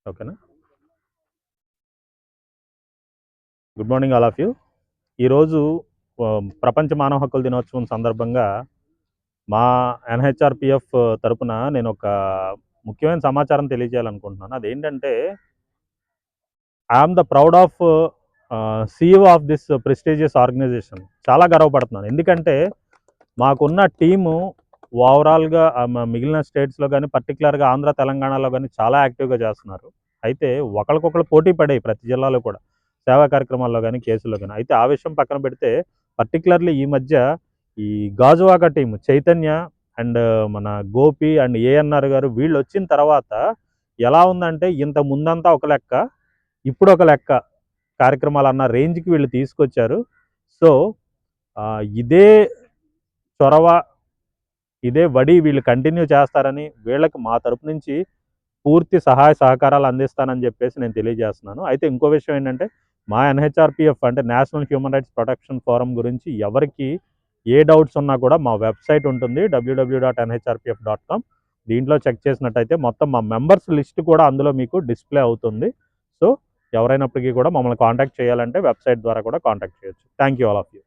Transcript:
ఓకేనా? Good morning all of you. ఈరోజు ప్రపంచ మానవ హక్కుల దినోత్సవం సందర్భంగా మా ఎన్‌హెచ్‌ఆర్‌పీఎఫ్ తరపున నేనొక ముఖ్యమైన సమాచారం తెలియజేయాలనుకుంటున్నాను. అదేంటంటే, I am the proud of CEO of this prestigious organisation. చాలా గర్వపడుతున్నాను. ఎందుకంటే, మాకున్న టీము ఓవరాల్‌గా మిగిలిన స్టేట్స్‌లో గానీ, పర్టిక్యులర్‌గా ఆంధ్ర, తెలంగాణలో గానీ చాలా యాక్టివ్‌గా చేస్తున్నారు. అయితే ఒకళ్ళకొకళ్ళు పోటీ పడాయి ప్రతి జిల్లాలో కూడా. సేవా కార్యక్రమాల్లో గానీ, కేసుల్లో గానీ. అయితే ఆ విషయం పక్కన పెడితే పర్టిక్యులర్‌లీ ఈ మధ్య ఈ గాజువాక టీమ్ చైతన్య అండ్ మన గోపి అండ్ ఏఎన్ఆర్ గారు వీళ్ళొచ్చిన తర్వాత ఎలా ఉందంటే, ఇంతకు ముందంతా ఒక లెక్క, ఇప్పుడొక లెక్క కార్యక్రమాలన్న రేంజ్‌కి వీళ్ళు తీసుకొచ్చారు. సో, ఇదే చొరవ, ఇదే వడి వీళ్ళు కంటిన్యూ చేస్తారని, వీళ్ళకి మా తరపు నుంచి పూర్తి సహాయ సహకారాలు అందిస్తానని చెప్పేసి నేను తెలియజేస్తున్నాను. అయితే ఇంకో విషయం ఏంటంటే, మా ఎన్‌హెచ్‌ఆర్‌పీఎఫ్ అంటే national human rights protection forum గురించి ఎవరికి ఏ డౌట్స్ ఉన్నా కూడా మా వెబ్‌సైట్ ఉంటుంది www.nhRPF.com. దీంట్లో చెక్ చేసినట్టయితే మొత్తం మా మెంబర్స్ లిస్ట్ కూడా అందులో మీకు డిస్‌ప్లే అవుతుంది. సో, ఎవరైనప్పటికీ కూడా మమ్మల్ని కాంటాక్ట్ చేయాలంటే వెబ్‌సైట్ ద్వారా కూడా కాంటాక్ట్ చేయొచ్చు. Thank you all of you.